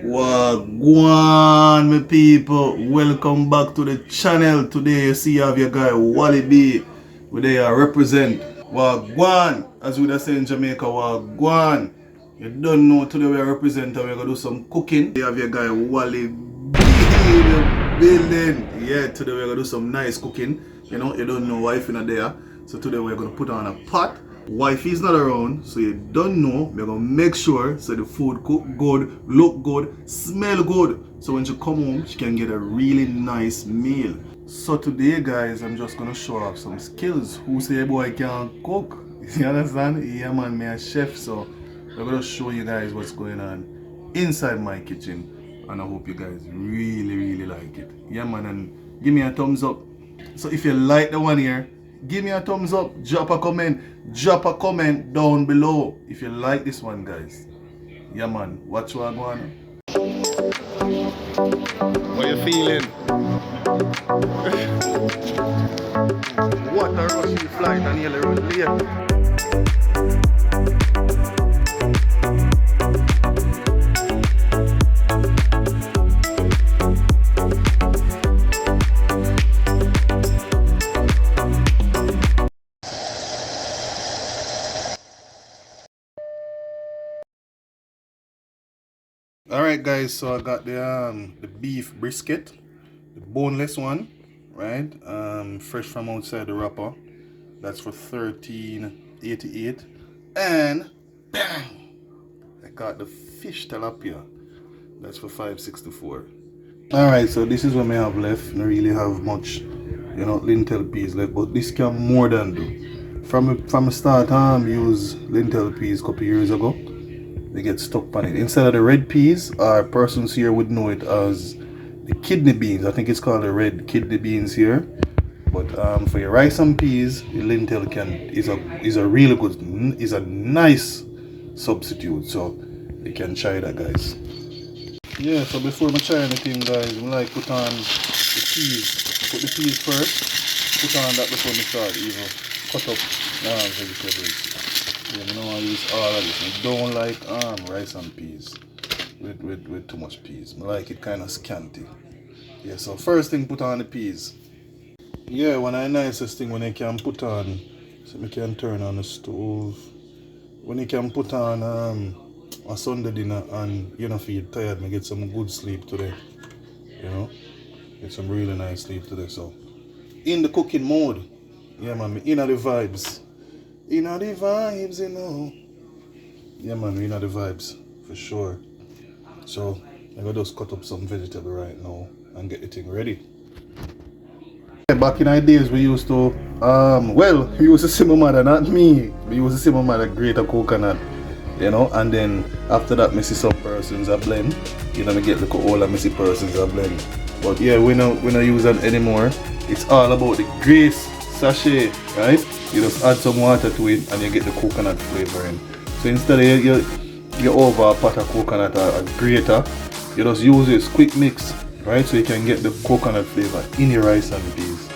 Wagwan, my people. Welcome back to the channel. Today you see you have your guy Wally B. Where they represent Wagwan. As we say in Jamaica, Wagwan. You don't know today we represent and we're gonna do some cooking. You have your guy Wally B in the building. Yeah, today we're gonna do some nice cooking. You know, you don't know wife in there. So today we're gonna put on a pot. Wife is not around, so you don't know. We're gonna make sure so the food cook good, look good, smell good. So when she come home, she can get a really nice meal. So today, guys, I'm just gonna show off some skills. Who say boy can cook? You understand? Yeah, man, me a chef, so we're gonna show you guys what's going on inside my kitchen, and I hope you guys really like it. Yeah, man, and give me a thumbs up. So if you like the one here, give me a thumbs up, drop a comment down below if you like this one, guys. Yeah, man, watch what I'm going. What you feeling? What a rushing flight and nearly run late. Alright, guys, so I got the beef brisket, the boneless one, right? Fresh from outside the wrapper. That's for $13.88. And bang! I got the fish tilapia. That's for $5.64. Alright, so this is what I have left. I don't really have much, you know, lentil peas left, but this can more than do. From the start, use lentil peas a couple years ago. They get stuck on it. Instead of the red peas, our persons here would know it as the kidney beans. I think it's called the red kidney beans here. But for your rice and peas, the lentil is a really good, is a nice substitute. So you can try that, guys. Yeah. So before I try anything, guys, I like put on the peas. Put the peas first. Put on that before I start even cut up vegetables. Yeah, I don't want to use all of this. I don't like rice and peas with too much peas. I like it kind of scanty. Yeah, so first thing, put on the peas. Yeah, one of the nicest thing when you can put on, so you can turn on the stove. When you can put on a Sunday dinner and you don't feel tired, I get some good sleep today. You know, get some really nice sleep today. So in the cooking mode, yeah, man, in the vibes. You know the vibes, you know. Yeah, man, we know the vibes for sure. So I'm gonna just cut up some vegetable right now and get the thing ready. Back in our days, we used to we used to see my mother, not me. We used to see my mother grate a coconut, you know, and then after that, I see some persons a blend. You know, I get the all and I see persons a blend. But yeah, we not use that anymore. It's all about the grace sachet, right? You just add some water to it and you get the coconut flavoring. So instead of you over a pot of coconut or a grater, you just use this quick mix, right? So you can get the coconut flavor in your rice and peas.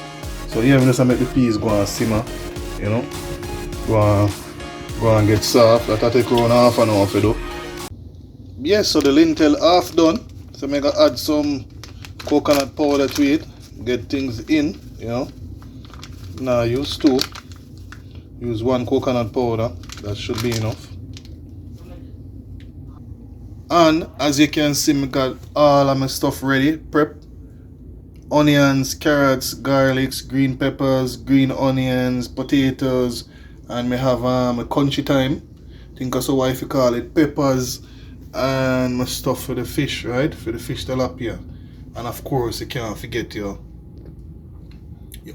So yeah, we just make the peas go and simmer, you know, go and get soft. That'll take around half an hour to do. Yes, so the lentil half done. So I'm gonna add some coconut powder to it, get things in, you know. Now use two. Use one coconut powder, that should be enough. And as you can see, I got all of my stuff ready, prep. Onions, carrots, garlics, green peppers, green onions, potatoes, and we have a country thyme. I think that's why you call it, peppers, and my stuff for the fish, right? For the fish tilapia. And of course, you can't forget your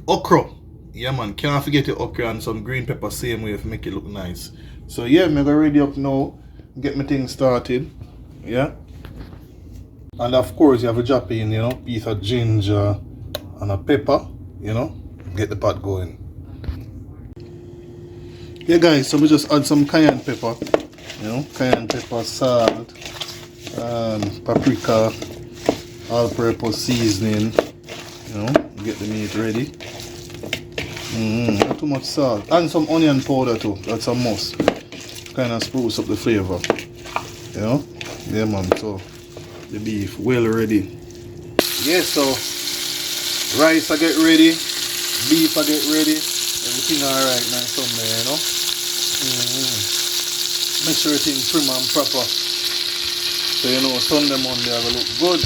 okra. Yeah, man, can't forget your okra and some green pepper same way to make it look nice. So yeah, I'm gonna ready up now, get my thing started. Yeah. And of course you have a drop in, you know, piece of ginger and a pepper, you know, get the pot going. Yeah, guys, so we just add some cayenne pepper, you know, cayenne pepper, salt, paprika, all-purpose seasoning, you know, get the meat ready. Not too much salt. And some onion powder too. That's a must. Kind of spruce up the flavor. You know? Yeah, man. So The beef well ready. Yeah, so rice I get ready, beef I get ready, everything alright now somewhere, you know. Make sure everything trim and proper. So you know Sunday Monday I will look good.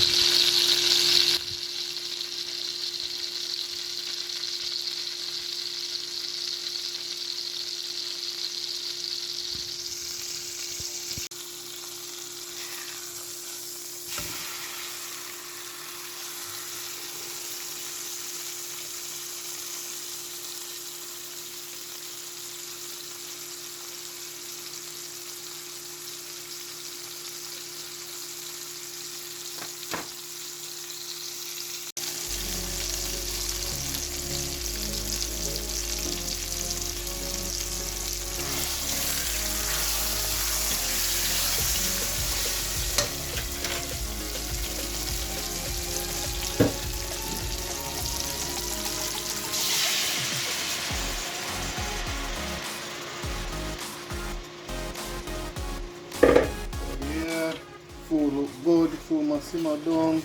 Food look good, food must simmer down.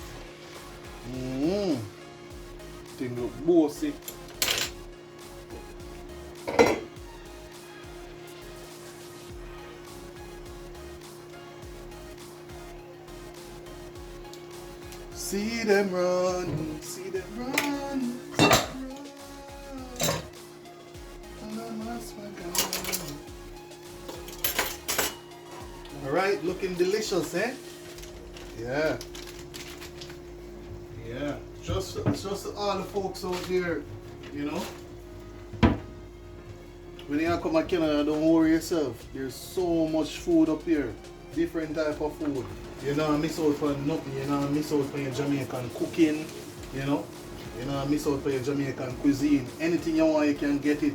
Thing look bossy. See them run, see them run, see them run. Alright, looking delicious, eh? Yeah. Yeah. Just all the folks out there, you know. When you come to Canada, don't worry yourself. There's so much food up here. Different type of food. You know, miss out on nothing. You know, miss out on your Jamaican cooking. You know, miss out on your Jamaican cuisine. Anything you want, you can get it.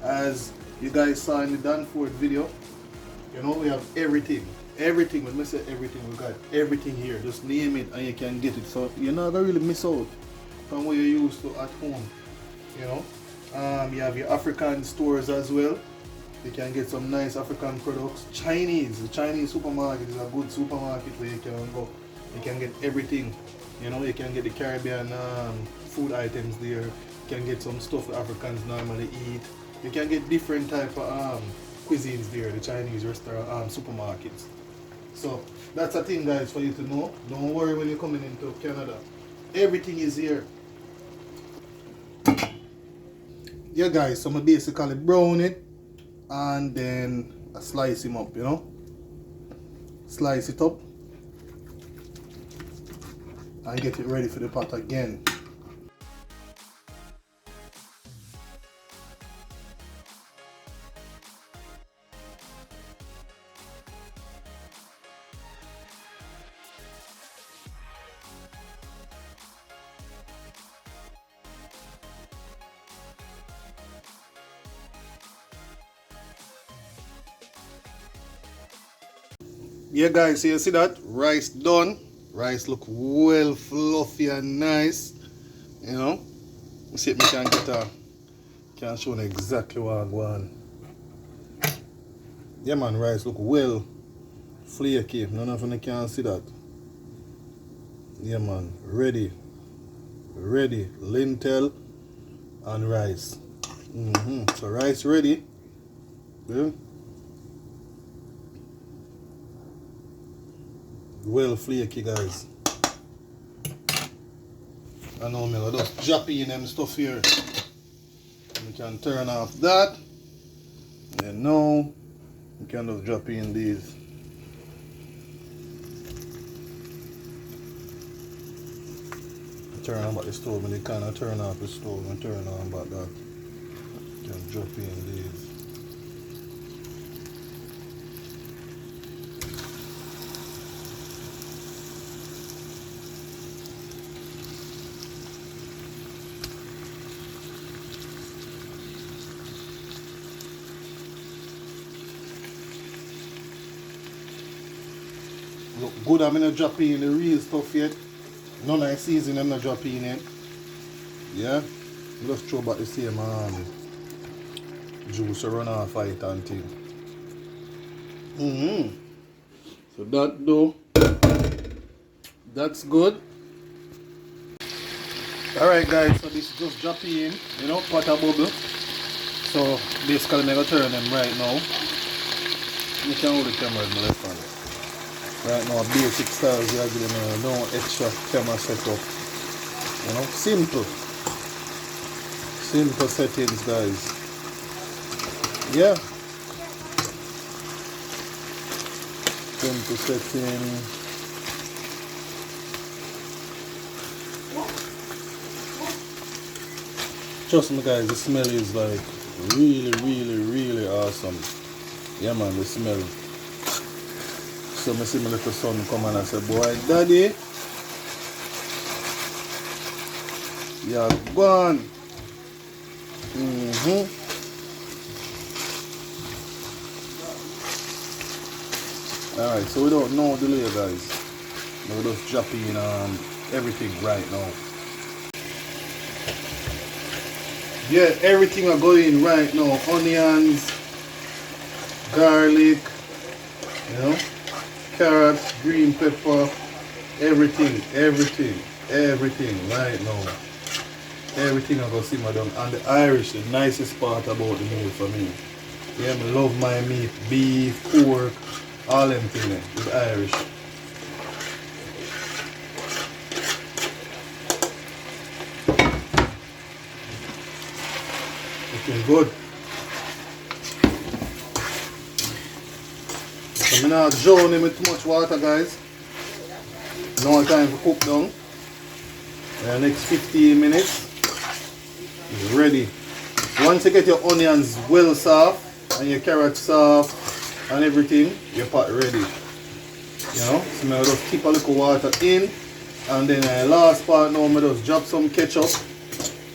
As you guys saw in the Danford video. You know, we have everything. Everything, when we say everything, we got everything here. Just name it and you can get it. So you're not gonna really miss out from what you're used to at home. You know, you have your African stores as well. You can get some nice African products. Chinese, the Chinese supermarket is a good supermarket where you can go. You can get everything. You know, you can get the Caribbean food items there. You can get some stuff the Africans normally eat. You can get different type of cuisines there, the Chinese restaurant supermarkets. So that's a thing, guys, for you to know. Don't worry when you're coming into Canada. Everything is here. Yeah, guys, so I'm basically brown it and then I slice him up, you know. Slice it up and get it ready for the pot again. Yeah, guys, so you see that rice done. Rice look well fluffy and nice. You know, see if I can show you exactly what I want. Yeah, man, rice look well flaky. None of you can see that. Yeah, man, ready, lentil and rice. So rice ready. Yeah. Well flaky, guys. I know me, I just drop in them stuff here. We can turn off that. And now we can just drop in these. Turn on back the stove, and you can turn off the stove and turn on back that. You can drop in these. Look good, I'm not dropping in the real stuff yet. None of the season I'm not dropping in. Yeah? Just throw back the same juice to run off it and thing. So that That's good. Alright guys, so this just drop in, you know, water bubble. So basically I'm gonna turn them right now. You can hold the camera in my left hand. Right now basic styles you are giving no extra camera setup. You know, simple. Simple settings guys. Yeah. Simple setting. Trust me guys, the smell is like really awesome. Yeah man, the smell. So I see my little son come and I say, boy daddy, you're gone. Alright, so we don't know delay guys. We're just dropping everything right now. Yeah, everything are going right now. Onions, garlic, you know, carrots, green pepper, everything right now. Everything I go simmer down. And the Irish, the nicest part about the meal for me. Yeah, I love my meat, beef, pork, all them things with Irish. Looking good. So I'm not drown him with too much water guys. Now time to cook down. The next 15 minutes is ready. Once you get your onions well soft and your carrots soft and everything, your pot ready. You know, so I just keep a little water in, and then the last part now I just drop some ketchup.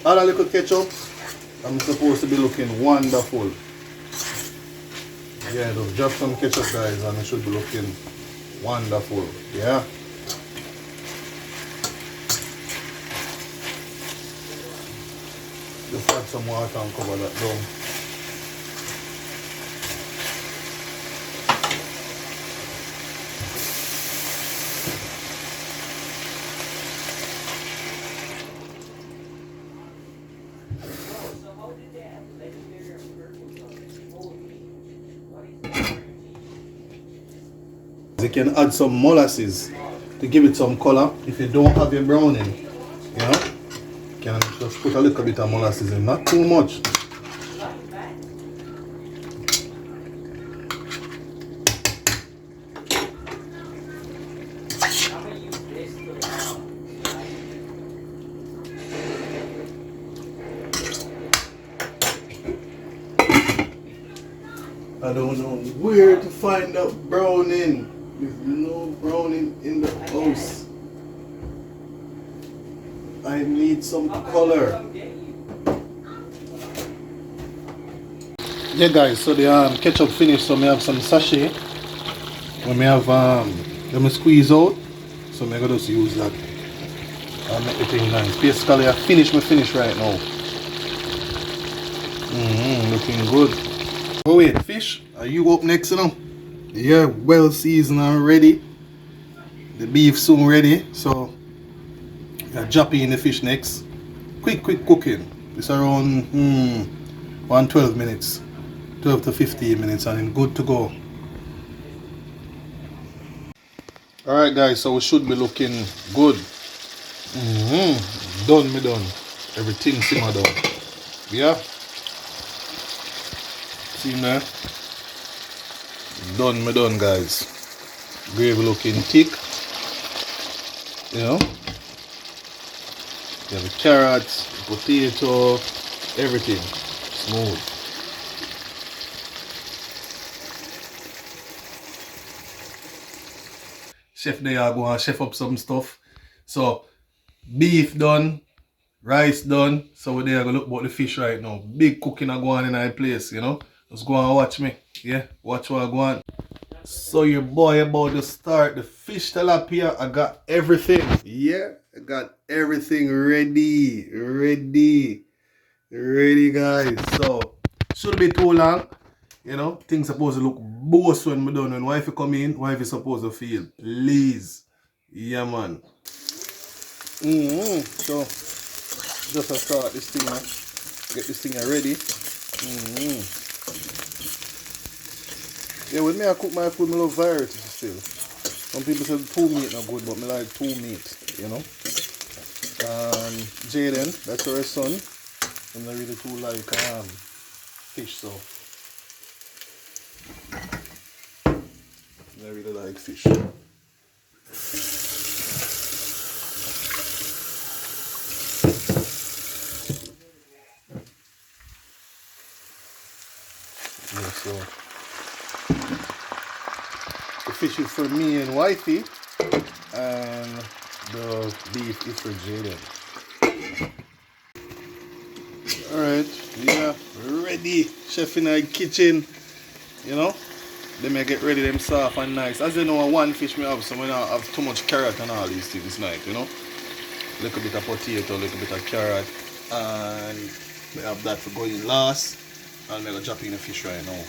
Add a little ketchup. I'm supposed to be looking wonderful. Yeah, just drop some ketchup guys and it should be looking wonderful. Yeah. Just add some water and cover that down. You can add some molasses to give it some color if you don't have your browning. You know, you can just put a little bit of molasses in, not too much. I don't know where to find that browning. There's no browning in the house. I need some color. Yeah guys, so the ketchup finished, so I have some sachet. When I have let me squeeze out. So I'm gonna just use that and make the thing nice. Basically I finish right now. Looking good. Oh wait, fish, are you up next now? Yeah, well seasoned and ready. The beef soon ready, so I drop in the fish next. Quick cooking. It's around 12 minutes, 12 to 15 minutes, and I'm good to go. Alright guys, so we should be looking good. Done. Everything simmer down. Yeah. See there? Done guys. Gravy looking thick. You know? You have the carrots, the potato, everything. Smooth. Chef there are going to chef up some stuff. So beef done, rice done. So we're there going to look about the fish right now. Big cooking are going in our place, you know. Just go and watch me. Yeah, watch what I go on. So your boy about to start the fish tilapia. I got everything. Yeah, I got everything ready. Ready guys. So shouldn't be too long. You know, things supposed to look boss when we're done. When wife come in, wife is supposed to feel. Please. Yeah, man. So, just to start this thing, man. Get this thing ready. Yeah, when me I cook my food, I love variety still. Some people say two meat not good, but me like two meat, you know. Jaden, that's her son. I'm not really too like fish, so I really like fish. Yeah, so the fish is for me and wifey, and the beef is for Jaden. Alright, yeah, ready. Chef in the kitchen, you know. They may get ready them soft and nice. As you know, one fish me have, so we don't have too much carrot and all these things night, you know. Little bit of potato, little bit of carrot, and we have that for going last. And I'm gonna drop in the fish right now.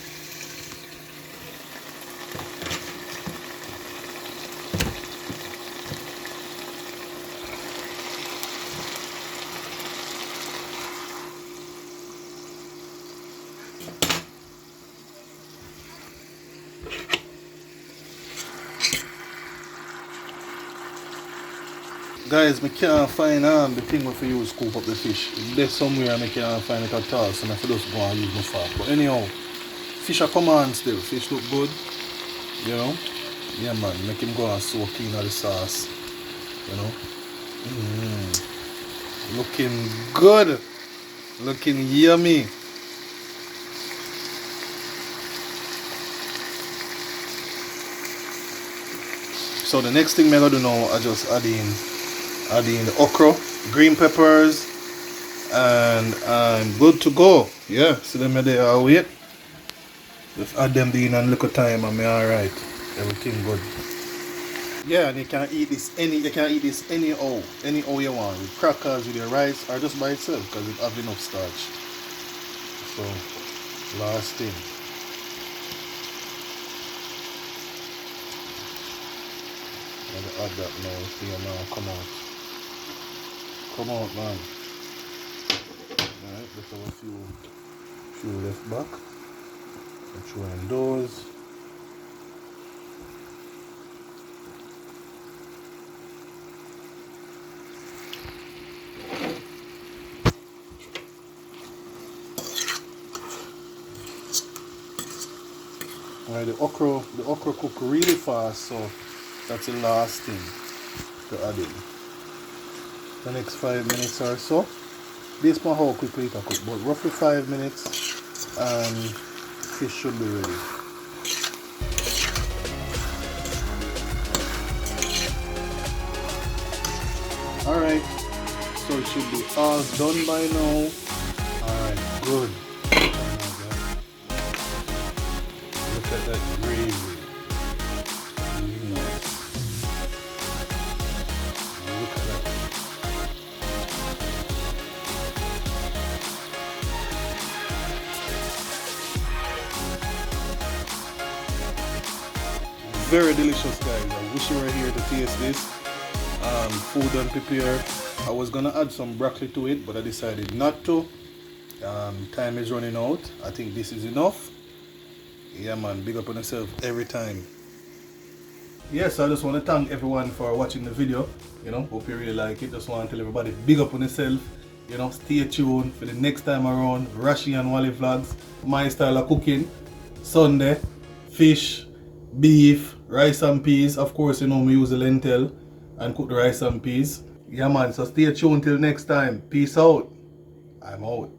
Guys, I can't find the thing where you use scoop up the fish. There's somewhere I can't find it at all, so I have to just go and use my fork. But anyhow, fish are come on still. Fish look good, you know. Yeah, man, make him go and soak in the sauce, you know. Looking good, looking yummy. So the next thing I'm gonna do now, I just add in the okra, green peppers, and I'm good to go. Yeah, so them there, I'll wait. Just add them in and look at time and me alright. Everything good. Yeah, and you can eat this anyhow you want, with crackers, with your rice, or just by itself because it have enough starch. So last thing. I'm gonna add that now, see now come out. Come out, man. Alright, let's have a few left back. I'm throwing those. Alright, the okra cook really fast, so that's the last thing to add in. The next 5 minutes or so. Based on how quickly it cook, but roughly 5 minutes and fish should be ready. Alright, so it should be all done by now. Alright, good. Look at that gravy. Look at that. Very delicious, guys. I wish you were here to taste this. Food done prepared. I was gonna add some broccoli to it, but I decided not to. Time is running out. I think this is enough. Yeah, man, big up on yourself every time. Yes, I just want to thank everyone for watching the video. You know, hope you really like it. Just want to tell everybody big up on yourself. You know, stay tuned for the next time around. Rashi and Wally vlogs. My style of cooking. Sunday, fish, beef, rice and peas. Of course, you know me use the lentil and cook the rice and peas. Yeah, man, so stay tuned till next time. Peace out. I'm out.